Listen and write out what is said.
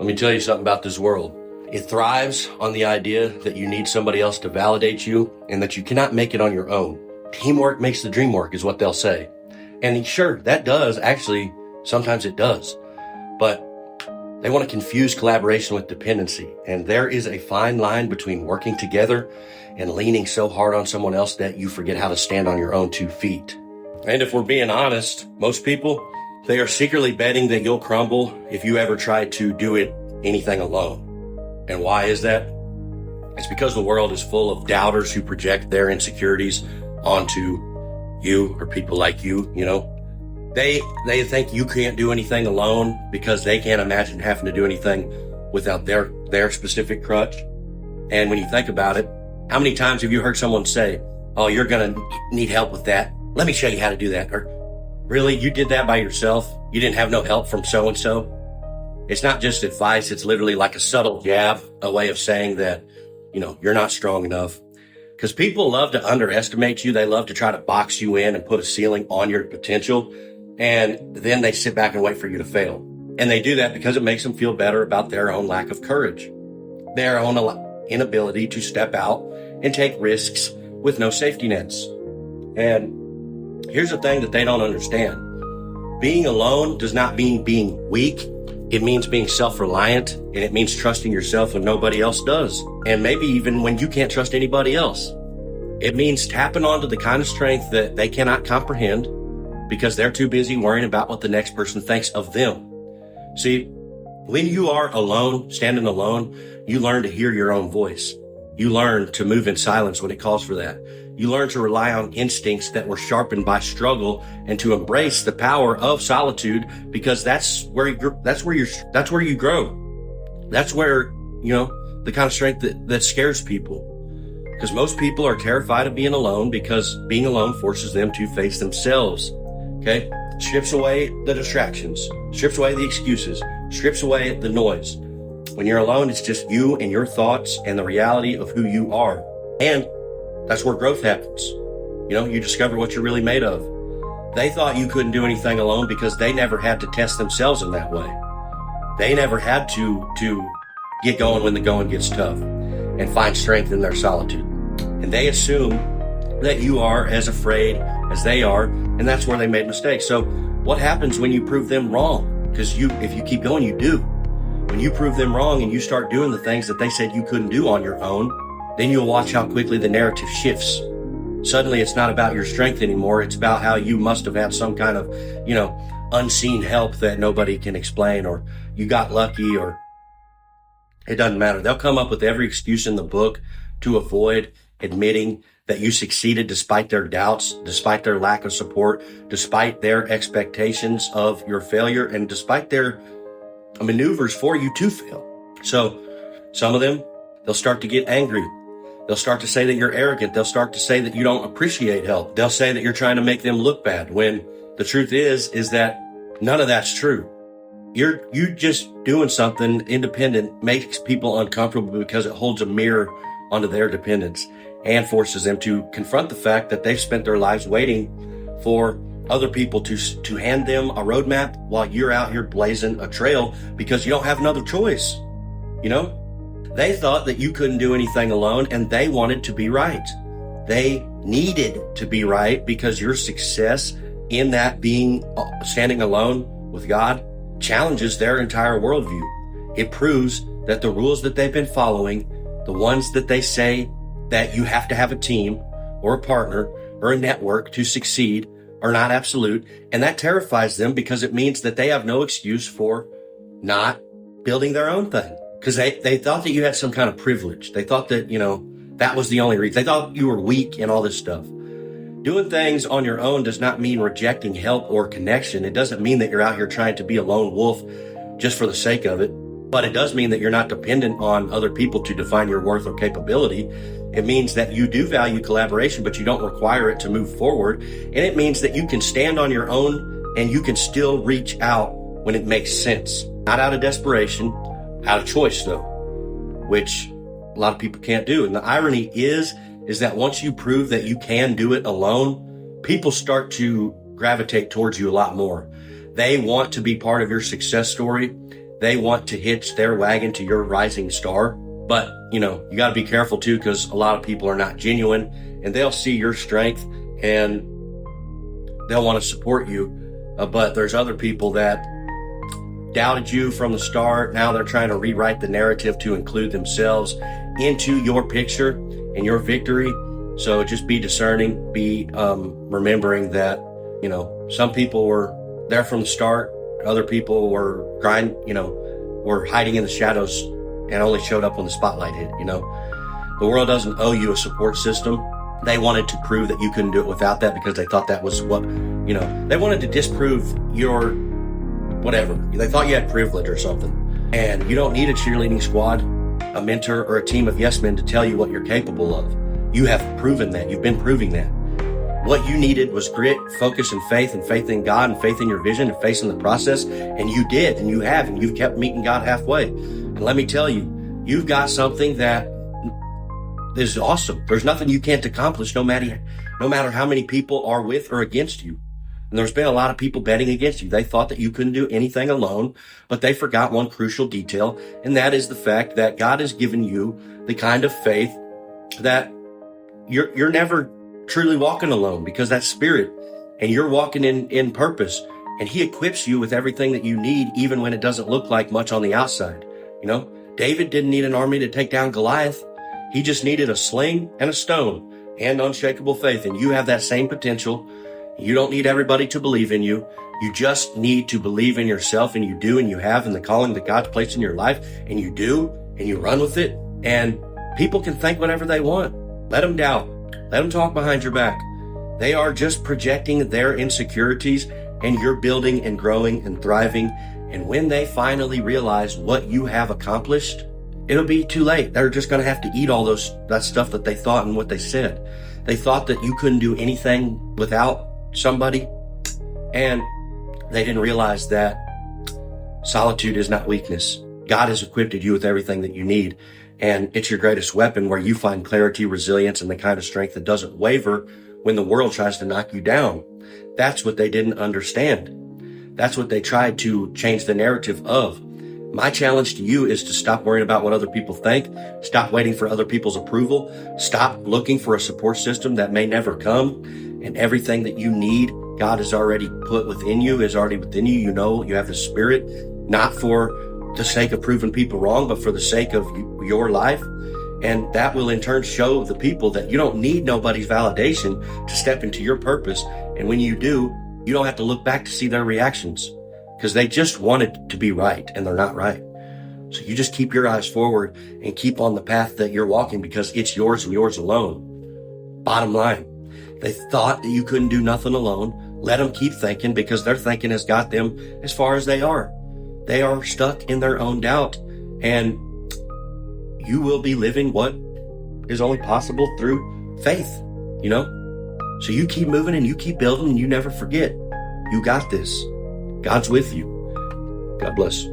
Let me tell you something about this world. It thrives on the idea that you need somebody else to validate you and that you cannot make it on your own. Teamwork makes the dream work is what they'll say. And sure, that does actually, sometimes it does. But they want to confuse collaboration with dependency. And there is a fine line between working together and leaning so hard on someone else that you forget how to stand on your own 2 feet. And if we're being honest, most people, they are secretly betting that you'll crumble if you ever try to do anything alone. And why is that? It's because the world is full of doubters who project their insecurities onto you or people like you, They think you can't do anything alone because they can't imagine having to do anything without their specific crutch. And when you think about it, how many times have you heard someone say, "Oh, you're going to need help with that. Let me show you how to do that." Or, "Really, you did that by yourself? You didn't have no help from so-and-so?" It's not just advice. It's literally like a subtle jab, a way of saying that, you're not strong enough. Because people love to underestimate you. They love to try to box you in and put a ceiling on your potential. And then they sit back and wait for you to fail. And they do that because it makes them feel better about their own lack of courage, their own inability to step out and take risks with no safety nets. And here's the thing that they don't understand. Being alone does not mean being weak. It means being self-reliant, and it means trusting yourself when nobody else does. And maybe even when you can't trust anybody else. It means tapping onto the kind of strength that they cannot comprehend because they're too busy worrying about what the next person thinks of them. See, when you are alone, standing alone, you learn to hear your own voice. You learn to move in silence when it calls for that. You learn to rely on instincts that were sharpened by struggle and to embrace the power of solitude because that's where you grow. That's where, the kind of strength that scares people. Because most people are terrified of being alone because being alone forces them to face themselves. Okay? Strips away the distractions, strips away the excuses, strips away the noise. When you're alone, it's just you and your thoughts and the reality of who you are. And that's where growth happens. You discover what you're really made of. They thought you couldn't do anything alone because they never had to test themselves in that way. They never had to get going when the going gets tough and find strength in their solitude. And they assume that you are as afraid as they are, and that's where they made mistakes. So what happens when you prove them wrong? Because if you keep going, you do. When you prove them wrong and you start doing the things that they said you couldn't do on your own, then you'll watch how quickly the narrative shifts. Suddenly it's not about your strength anymore. It's about how you must have had some kind of, unseen help that nobody can explain, or you got lucky, or it doesn't matter. They'll come up with every excuse in the book to avoid admitting that you succeeded despite their doubts, despite their lack of support, despite their expectations of your failure, and despite their maneuvers for you to fail. So some of them, they'll start to get angry. They'll start to say that you're arrogant. They'll start to say that you don't appreciate help. They'll say that you're trying to make them look bad, when the truth is that none of that's true. You just doing something independent makes people uncomfortable because it holds a mirror onto their dependence and forces them to confront the fact that they've spent their lives waiting for other people to hand them a roadmap while you're out here blazing a trail because you don't have another choice. They thought that you couldn't do anything alone, and they wanted to be right. They needed to be right because your success in that standing alone with God challenges their entire worldview. It proves that the rules that they've been following, the ones that they say that you have to have a team or a partner or a network to succeed, are not absolute. And that terrifies them because it means that they have no excuse for not building their own thing. Because they thought that you had some kind of privilege. They thought that, that was the only reason. They thought you were weak and all this stuff. Doing things on your own does not mean rejecting help or connection. It doesn't mean that you're out here trying to be a lone wolf just for the sake of it. But it does mean that you're not dependent on other people to define your worth or capability. It means that you do value collaboration, but you don't require it to move forward. And it means that you can stand on your own and you can still reach out when it makes sense. Not out of desperation, out of choice though, which a lot of people can't do. And the irony is that once you prove that you can do it alone, people start to gravitate towards you a lot more. They want to be part of your success story. they want to hitch their wagon to your rising star. But, you got to be careful too, because a lot of people are not genuine, and they'll see your strength and they'll want to support you. But there's other people that doubted you from the start. Now they're trying to rewrite the narrative to include themselves into your picture and your victory. So just be discerning, be remembering that, some people were there from the start. Other people were were hiding in the shadows and only showed up when the spotlight hit. The world doesn't owe you a support system. They wanted to prove that you couldn't do it without that, because they thought that was what, they wanted to disprove your whatever. They thought you had privilege or something. And you don't need a cheerleading squad, a mentor, or a team of yes men to tell you what you're capable of. You have proven that. You've been proving that. What you needed was grit, focus, and faith in God, and faith in your vision, and faith in the process. And you did, and you have, and you've kept meeting God halfway. And let me tell you, you've got something that is awesome. There's nothing you can't accomplish, no matter how many people are with or against you. And there's been a lot of people betting against you. They thought that you couldn't do anything alone, but they forgot one crucial detail, and that is the fact that God has given you the kind of faith that you're never truly walking alone, because that's spirit, and you're walking in purpose, and he equips you with everything that you need, even when it doesn't look like much on the outside. David didn't need an army to take down Goliath. He just needed a sling and a stone and unshakable faith, and you have that same potential. You don't need everybody to believe in you. You just need to believe in yourself, and you do, and you have, and the calling that God's placed in your life, and you do, and you run with it. And people can think whatever they want. Let them doubt. Let them talk behind your back. They are just projecting their insecurities, and you're building and growing and thriving. And when they finally realize what you have accomplished, it'll be too late. They're just going to have to eat all that stuff that they thought and what they said. They thought that you couldn't do anything without somebody, and they didn't realize that solitude is not weakness. God has equipped you with everything that you need, and it's your greatest weapon, where you find clarity, resilience, and the kind of strength that doesn't waver when the world tries to knock you down. That's what they didn't understand. That's what they tried to change the narrative of. My challenge to you is to stop worrying about what other people think. Stop waiting for other people's approval. Stop looking for a support system that may never come. And everything that you need, God has already put within you, is already within you. You have the Spirit, not for the sake of proving people wrong, but for the sake of your life. And that will in turn show the people that you don't need nobody's validation to step into your purpose. And when you do, you don't have to look back to see their reactions, because they just wanted to be right, and they're not right. So you just keep your eyes forward and keep on the path that you're walking, because it's yours and yours alone. Bottom line, they thought that you couldn't do nothing alone. Let them keep thinking, because their thinking has got them as far as they are. They are stuck in their own doubt, and you will be living what is only possible through faith, So you keep moving, and you keep building, and you never forget. You got this. God's with you. God bless.